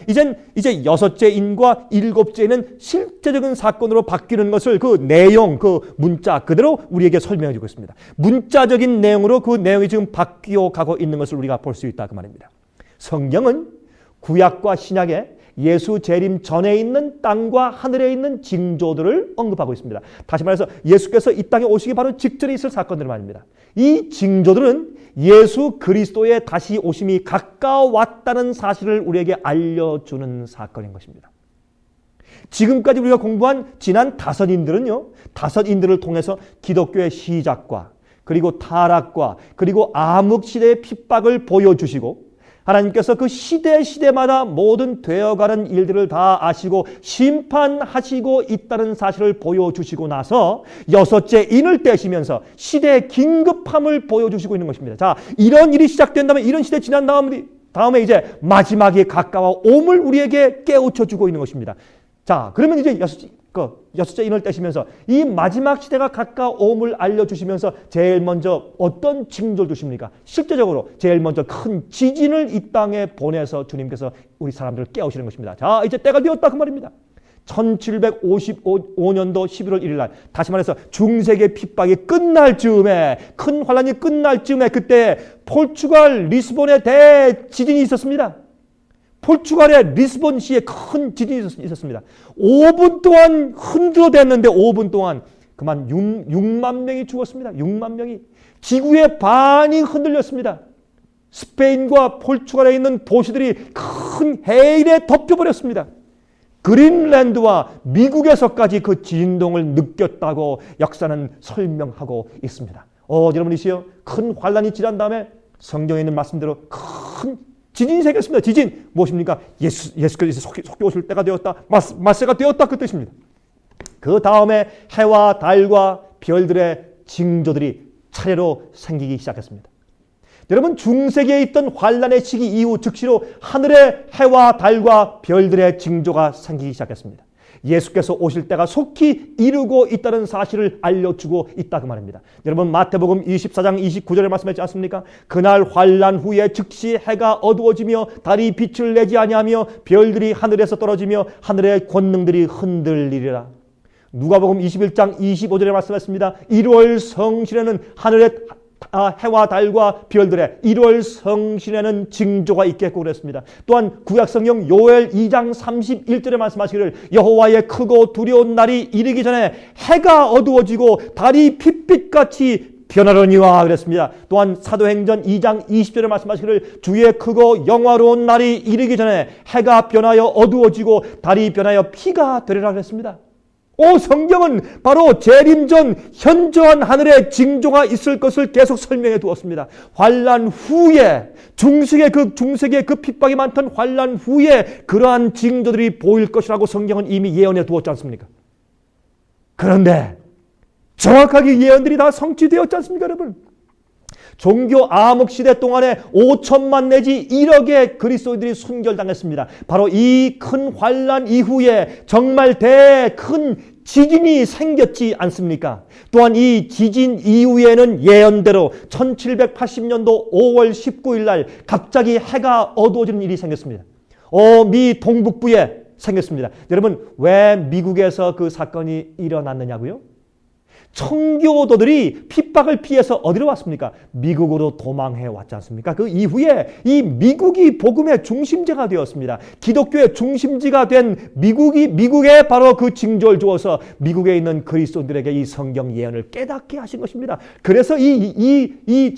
이제 여섯째 인과 일곱째 인은 실제적인 사건으로 바뀌는 것을 그 내용, 그 문자 그대로 우리에게 설명해 주고 있습니다. 문자적인 내용으로 그 내용이 지금 바뀌어 가고 있는 것을 우리가 볼 수 있다 그 말입니다. 성경은 구약과 신약에 예수 재림 전에 있는 땅과 하늘에 있는 징조들을 언급하고 있습니다. 다시 말해서 예수께서 이 땅에 오시기 바로 직전에 있을 사건들 말입니다. 이 징조들은 예수 그리스도의 다시 오심이 가까워왔다는 사실을 우리에게 알려주는 사건인 것입니다. 지금까지 우리가 공부한 지난 다섯인들은요, 다섯인들을 통해서 기독교의 시작과 그리고 타락과 그리고 암흑시대의 핍박을 보여주시고 하나님께서 그 시대마다 모든 되어가는 일들을 다 아시고 심판하시고 있다는 사실을 보여주시고 나서 여섯째 인을 떼시면서 시대의 긴급함을 보여주시고 있는 것입니다. 자, 이런 일이 시작된다면 이런 시대 지난 다음에 이제 마지막에 가까워 옴을 우리에게 깨우쳐주고 있는 것입니다. 자, 그러면 이제 여섯째 인을 떼시면서 이 마지막 시대가 가까움을 알려주시면서 제일 먼저 어떤 징조를 주십니까? 실제적으로 제일 먼저 큰 지진을 이 땅에 보내서 주님께서 우리 사람들을 깨우시는 것입니다. 자, 이제 때가 되었다 그 말입니다. 1755년도 11월 1일 날, 다시 말해서 중세계 핍박이 끝날 즈음에, 큰 환란이 끝날 즈음에 그때 포르투갈 리스본에 대지진이 있었습니다. 포르투갈의 리스본시에 큰 지진이 있었습니다. 5분 동안 흔들어댔는데 5분 동안 그만 6만 명이 죽었습니다. 6만 명이. 지구의 반이 흔들렸습니다. 스페인과 포르투갈에 있는 도시들이 큰 해일에 덮여버렸습니다. 그린랜드와 미국에서까지 그 진동을 느꼈다고 역사는 설명하고 있습니다. 여러분이시여, 큰 환란이 지난 다음에 성경에 있는 말씀대로 큰 지진이 생겼습니다. 지진 무엇입니까? 예수께서 속히 오실 때가 되었다. 말세가 되었다 그 뜻입니다. 그 다음에 해와 달과 별들의 징조들이 차례로 생기기 시작했습니다. 여러분, 중세기에 있던 환란의 시기 이후 즉시로 하늘의 해와 달과 별들의 징조가 생기기 시작했습니다. 예수께서 오실 때가 속히 이루고 있다는 사실을 알려주고 있다 그 말입니다. 여러분, 마태복음 24장 29절에 말씀했지 않습니까? 그날 환란 후에 즉시 해가 어두워지며 달이 빛을 내지 아니하며 별들이 하늘에서 떨어지며 하늘의 권능들이 흔들리리라. 누가복음 21장 25절에 말씀했습니다. 1월 성신에는 하늘의 해와 달과 별들의 1월 성신에는 징조가 있겠고 그랬습니다. 또한 구약성경 요엘 2장 31절에 말씀하시기를 여호와의 크고 두려운 날이 이르기 전에 해가 어두워지고 달이 핏빛같이 변하려니와 그랬습니다. 또한 사도행전 2장 20절에 말씀하시기를 주의 크고 영화로운 날이 이르기 전에 해가 변하여 어두워지고 달이 변하여 피가 되리라 그랬습니다. 성경은 바로 재림 전 현저한 하늘의 징조가 있을 것을 계속 설명해 두었습니다. 환란 후에 중세기의 그 핍박이 많던 환란 후에 그러한 징조들이 보일 것이라고 성경은 이미 예언해 두었지 않습니까? 그런데 정확하게 예언들이 다 성취되었지 않습니까, 여러분? 종교 암흑 시대 동안에 5천만 내지 1억의 그리스도인들이 순결당했습니다. 바로 이 큰 환란 이후에 정말 큰 지진이 생겼지 않습니까? 또한 이 지진 이후에는 예언대로 1780년도 5월 19일 날 갑자기 해가 어두워지는 일이 생겼습니다. 미 동북부에 생겼습니다. 여러분, 왜 미국에서 그 사건이 일어났느냐고요? 청교도들이 핍박을 피해서 어디로 왔습니까? 미국으로 도망해 왔지 않습니까? 그 이후에 이 미국이 복음의 중심지가 되었습니다. 기독교의 중심지가 된 미국에 바로 그 징조를 주어서 미국에 있는 그리스도인들에게 이 성경 예언을 깨닫게 하신 것입니다. 그래서 이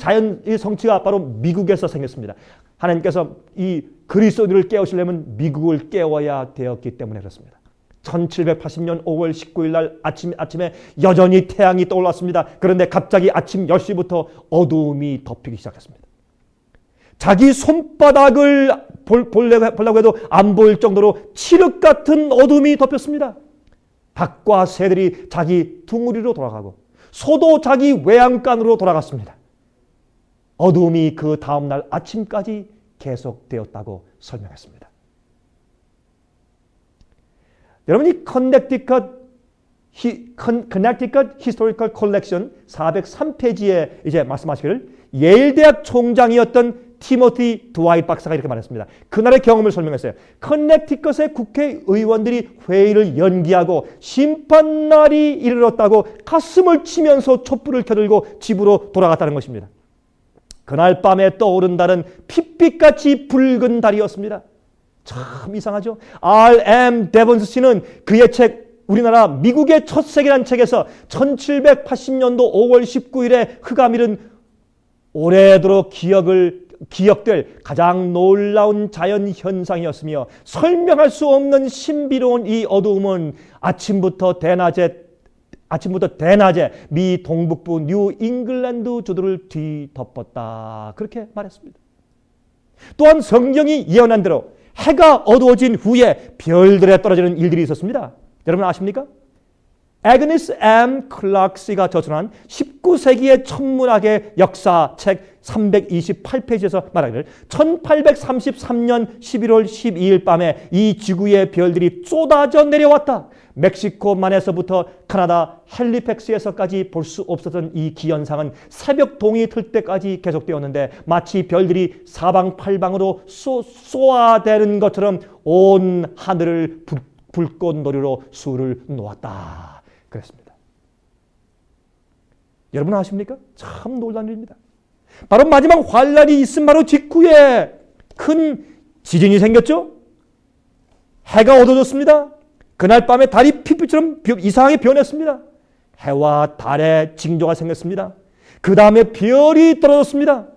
성취가 바로 미국에서 생겼습니다. 하나님께서 이 그리스도인들을 깨우시려면 미국을 깨워야 되었기 때문에 그렇습니다. 1780년 5월 19일 날 아침에 여전히 태양이 떠올랐습니다. 그런데 갑자기 아침 10시부터 어두움이 덮이기 시작했습니다. 자기 손바닥을 보려고 해도 안 보일 정도로 칠흑 같은 어둠이 덮였습니다. 닭과 새들이 자기 둥우리로 돌아가고 소도 자기 외양간으로 돌아갔습니다. 어두움이 그 다음날 아침까지 계속되었다고 설명했습니다. 여러분이 Connecticut Historical Collection 403페이지에 이제 말씀하시기를 예일대학 총장이었던 티모티 드와이트 박사가 이렇게 말했습니다. 그날의 경험을 설명했어요. 커넥티컷의 국회의원들이 회의를 연기하고 심판날이 이르렀다고 가슴을 치면서 촛불을 켜들고 집으로 돌아갔다는 것입니다. 그날 밤에 떠오른 달은 핏빛같이 붉은 달이었습니다. 참 이상하죠. R.M. 데번스 씨는 그의 책 우리나라 미국의 첫 세계라는 책에서 1780년도 5월 19일에 흑암일은 오래도록 기억될 가장 놀라운 자연현상이었으며 설명할 수 없는 신비로운 이 어두움은 아침부터 대낮에 미 동북부 뉴 잉글랜드 주들을 뒤덮었다. 그렇게 말했습니다. 또한 성경이 예언한 대로 해가 어두워진 후에 별들에 떨어지는 일들이 있었습니다. 여러분 아십니까? 애그니스 M. 클락스가 저술한 19세기의 천문학의 역사 책 328페이지에서 말하기를 1833년 11월 12일 밤에 이 지구의 별들이 쏟아져 내려왔다. 멕시코만에서부터 카나다 헬리팩스에서까지 볼 수 없었던 이 기현상은 새벽 동이 틀 때까지 계속되었는데 마치 별들이 사방팔방으로 쏘아대는 것처럼 온 하늘을 불꽃놀이로 수를 놓았다. 그랬습니다. 여러분 아십니까? 참 놀라운 일입니다. 바로 마지막 환란이 있은 바로 직후에 큰 지진이 생겼죠. 해가 어두워졌습니다. 그날 밤에 달이 핏빛처럼 이상하게 변했습니다. 해와 달의 징조가 생겼습니다. 그 다음에 별이 떨어졌습니다.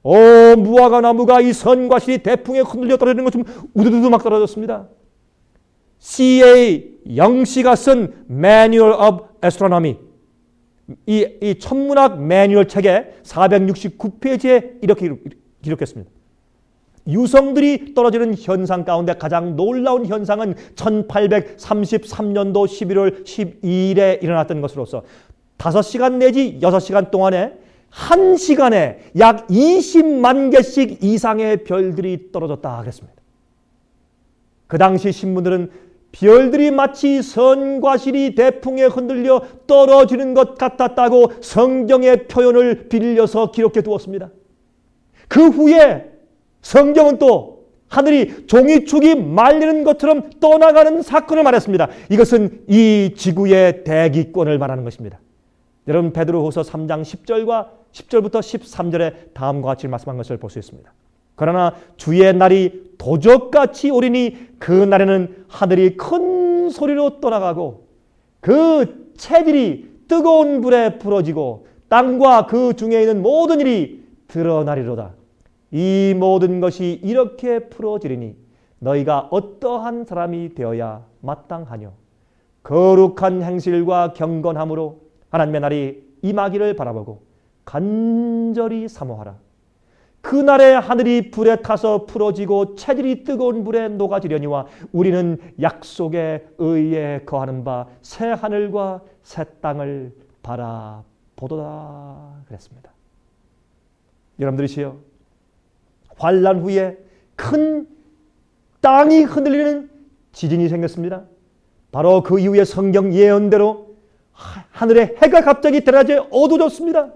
무화과 나무가 이 선과 실이 대풍에 흔들려 떨어지는 것처럼 우두두두 막 떨어졌습니다. C.A. 영씨가 쓴 Manual of Astronomy 이 천문학 매뉴얼 책에 469페이지에 이렇게 기록했습니다. 유성들이 떨어지는 현상 가운데 가장 놀라운 현상은 1833년도 11월 12일에 일어났던 것으로서 5시간 내지 6시간 동안에 1시간에 약 20만 개씩 이상의 별들이 떨어졌다 그랬습니다. 그 당시 신문들은 별들이 마치 선과 실이 대풍에 흔들려 떨어지는 것 같았다고 성경의 표현을 빌려서 기록해 두었습니다. 그 후에 성경은 또 하늘이 종이축이 말리는 것처럼 떠나가는 사건을 말했습니다. 이것은 이 지구의 대기권을 말하는 것입니다. 여러분 베드로후서 3장 10절부터 13절에 다음과 같이 말씀한 것을 볼 수 있습니다. 그러나 주의 날이 도적같이 오리니 그 날에는 하늘이 큰 소리로 떠나가고 그 체질이 뜨거운 불에 부러지고 땅과 그 중에 있는 모든 일이 드러나리로다. 이 모든 것이 이렇게 풀어지리니 너희가 어떠한 사람이 되어야 마땅하뇨. 거룩한 행실과 경건함으로 하나님의 날이 임하기를 바라보고 간절히 사모하라. 그날에 하늘이 불에 타서 풀어지고 체질이 뜨거운 불에 녹아지려니와 우리는 약속의 의에 거하는 바 새 하늘과 새 땅을 바라보도다 그랬습니다. 여러분들이시여 환란 후에 큰 땅이 흔들리는 지진이 생겼습니다. 바로 그 이후에 성경 예언대로 하늘에 해가 갑자기 드러나지 어두워졌습니다.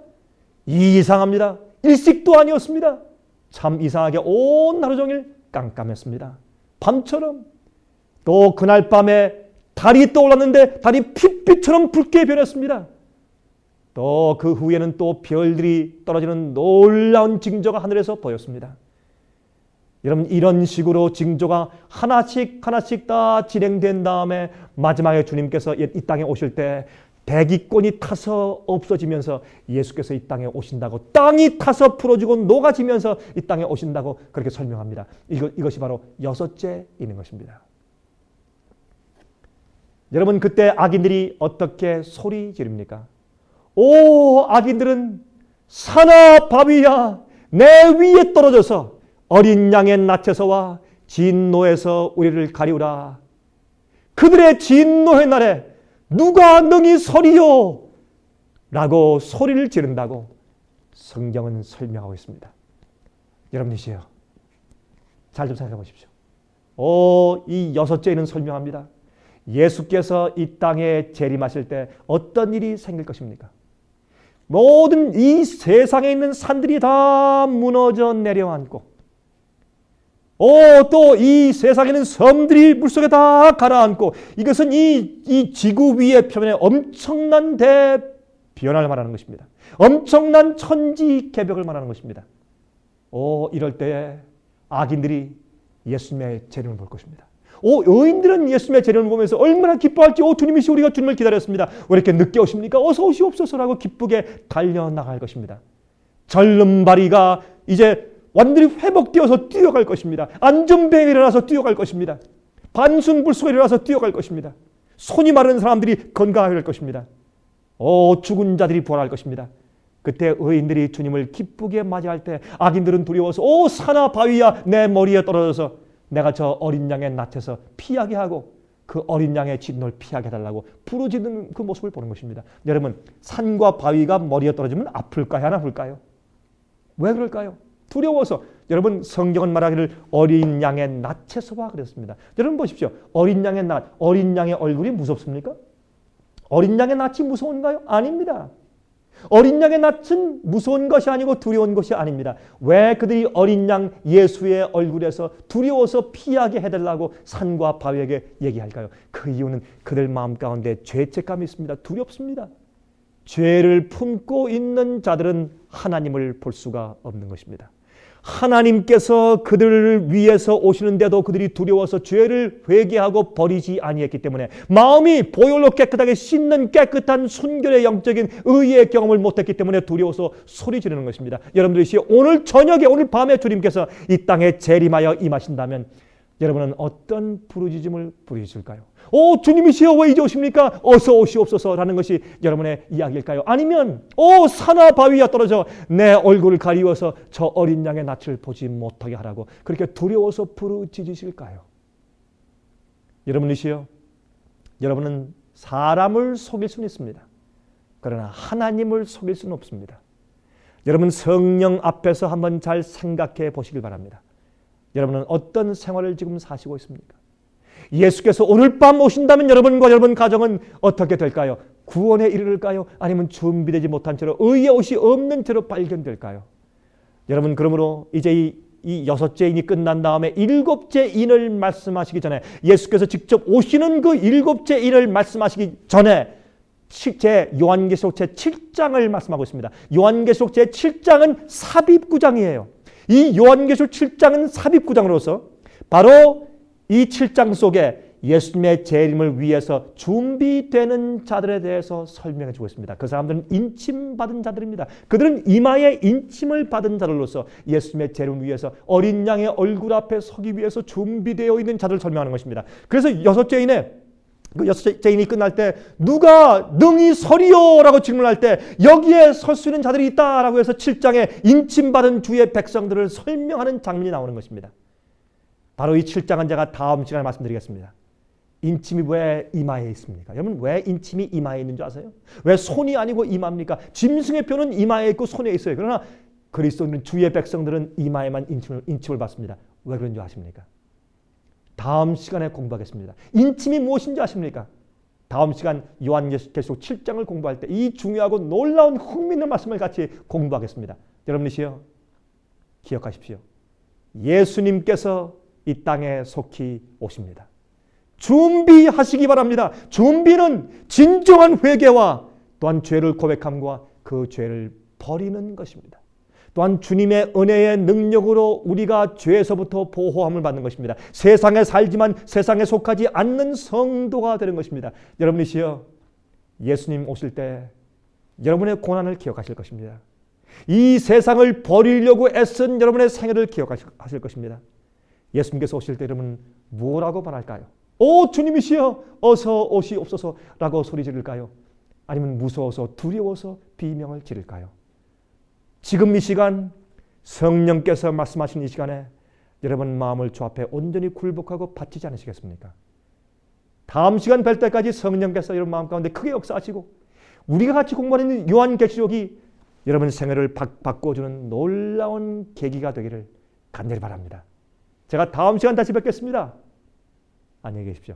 이상합니다. 일식도 아니었습니다. 참 이상하게 온 하루 종일 깜깜했습니다. 밤처럼. 또 그날 밤에 달이 떠올랐는데 달이 핏빛처럼 붉게 변했습니다. 또 그 후에는 또 별들이 떨어지는 놀라운 징조가 하늘에서 보였습니다. 여러분, 이런 식으로 징조가 하나씩 하나씩 다 진행된 다음에 마지막에 주님께서 이 땅에 오실 때 대기권이 타서 없어지면서 예수께서 이 땅에 오신다고, 땅이 타서 풀어지고 녹아지면서 이 땅에 오신다고 그렇게 설명합니다. 이것이 바로 여섯째 있는 것입니다. 여러분, 그때 악인들이 어떻게 소리 지릅니까? 오, 악인들은 산하 바위야 내 위에 떨어져서 어린 양의 낯에서와 진노에서 우리를 가리우라. 그들의 진노의 날에 누가 능히 서리요? 라고 소리를 지른다고 성경은 설명하고 있습니다. 여러분이시여, 잘 좀 생각해 보십시오. 이 여섯째는 설명합니다. 예수께서 이 땅에 재림하실 때 어떤 일이 생길 것입니까? 모든 이 세상에 있는 산들이 다 무너져 내려앉고, 또 이 세상에는 섬들이 물속에 다 가라앉고, 이것은 이 지구 위의 표면에 엄청난 대변화를 말하는 것입니다. 엄청난 천지개벽을 말하는 것입니다. 이럴 때에 악인들이 예수님의 재림을 볼 것입니다. 의인들은 예수님의 재림을 보면서 얼마나 기뻐할지, 주님이시 우리가 주님을 기다렸습니다. 왜 이렇게 늦게 오십니까? 어서 오시옵소서라고 기쁘게 달려나갈 것입니다. 절름발이가 이제 완전히 회복되어서 뛰어갈 것입니다. 안전뱅이 일어나서 뛰어갈 것입니다. 반순불수가 일어나서 뛰어갈 것입니다. 손이 마른 사람들이 건강하게 될 것입니다. 죽은 자들이 부활할 것입니다. 그때 의인들이 주님을 기쁘게 맞이할 때 악인들은 두려워서 산하 바위야 내 머리에 떨어져서 내가 저 어린 양의 낯에서 피하게 하고 그 어린 양의 진노를 피하게 해달라고 부르짖는 그 모습을 보는 것입니다. 여러분, 산과 바위가 머리에 떨어지면 아플까요? 안 아플까요? 왜 그럴까요? 두려워서. 여러분, 성경은 말하기를 어린 양의 낯에서와 그랬습니다. 여러분 보십시오. 어린 양의 낯, 어린 양의 얼굴이 무섭습니까? 어린 양의 낯이 무서운가요? 아닙니다. 어린 양의 낯은 무서운 것이 아니고 두려운 것이 아닙니다. 왜 그들이 어린 양 예수의 얼굴에서 두려워서 피하게 해달라고 산과 바위에게 얘기할까요? 그 이유는 그들 마음 가운데 죄책감이 있습니다. 두렵습니다. 죄를 품고 있는 자들은 하나님을 볼 수가 없는 것입니다. 하나님께서 그들을 위해서 오시는데도 그들이 두려워서 죄를 회개하고 버리지 아니했기 때문에, 마음이 보혈로 깨끗하게 씻는 깨끗한 순결의 영적인 의의 경험을 못했기 때문에 두려워서 소리 지르는 것입니다. 여러분들이 오늘 저녁에, 오늘 밤에 주님께서 이 땅에 재림하여 임하신다면 여러분은 어떤 부르짖음을 부르실까요? 주님이시여 왜 이제 오십니까? 어서 오시옵소서라는 것이 여러분의 이야기일까요? 아니면 산하 바위야 떨어져 내 얼굴을 가리워서 저 어린 양의 낯을 보지 못하게 하라고 그렇게 두려워서 부르짖으실까요? 여러분이시여, 여러분은 사람을 속일 수는 있습니다. 그러나 하나님을 속일 수는 없습니다. 여러분, 성령 앞에서 한번 잘 생각해 보시길 바랍니다. 여러분은 어떤 생활을 지금 사시고 있습니까? 예수께서 오늘 밤 오신다면 여러분과 여러분 가정은 어떻게 될까요? 구원에 이르를까요? 아니면 준비되지 못한 채로 의의 옷이 없는 채로 발견될까요? 여러분, 그러므로 이제 이 여섯째 인이 끝난 다음에 일곱째 인을 말씀하시기 전에, 예수께서 직접 오시는 그 일곱째 인을 말씀하시기 전에 요한계시록 제7장을 말씀하고 있습니다. 요한계시록 제7장은 삽입구장이에요. 이 요한계시록 7장은 삽입구장으로서 바로 이 7장 속에 예수님의 재림을 위해서 준비되는 자들에 대해서 설명해 주고 있습니다. 그 사람들은 인침받은 자들입니다. 그들은 이마에 인침을 받은 자들로서 예수님의 재림을 위해서 어린 양의 얼굴 앞에 서기 위해서 준비되어 있는 자들을 설명하는 것입니다. 그래서 여섯째 인이 끝날 때 누가 능히 서리요? 라고 질문할 때 여기에 설 수 있는 자들이 있다라고 해서 7장에 인침받은 주의 백성들을 설명하는 장면이 나오는 것입니다. 바로 이 7장은 제가 다음 시간에 말씀드리겠습니다. 인침이 왜 이마에 있습니까? 여러분, 왜 인침이 이마에 있는 줄 아세요? 왜 손이 아니고 이마입니까? 짐승의 뼈는 이마에 있고 손에 있어요. 그러나 그리스도인은, 주의 백성들은 이마에만 인침을 받습니다. 왜 그런 줄 아십니까? 다음 시간에 공부하겠습니다. 인침이 무엇인지 아십니까? 다음 시간 요한계시록 7장을 공부할 때 이 중요하고 놀라운 흥미있는 말씀을 같이 공부하겠습니다. 여러분이시여 기억하십시오. 예수님께서 이 땅에 속히 오십니다. 준비하시기 바랍니다. 준비는 진정한 회개와 또한 죄를 고백함과 그 죄를 버리는 것입니다. 또한 주님의 은혜의 능력으로 우리가 죄에서부터 보호함을 받는 것입니다. 세상에 살지만 세상에 속하지 않는 성도가 되는 것입니다. 여러분이시여 예수님 오실 때 여러분의 고난을 기억하실 것입니다. 이 세상을 버리려고 애쓴 여러분의 생애를 기억하실 것입니다. 예수님께서 오실 때 여러분 뭐라고 말할까요? 오 주님이시여 어서 오시옵소서라고 소리 지를까요? 아니면 무서워서 두려워서 비명을 지를까요? 지금 이 시간 성령께서 말씀하신 이 시간에 여러분 마음을 주 앞에 온전히 굴복하고 바치지 않으시겠습니까? 다음 시간 뵐 때까지 성령께서 여러분 마음 가운데 크게 역사하시고 우리가 같이 공부하는 요한계시록이 여러분 생애를 바꿔주는 놀라운 계기가 되기를 간절히 바랍니다. 제가 다음 시간 다시 뵙겠습니다. 안녕히 계십시오.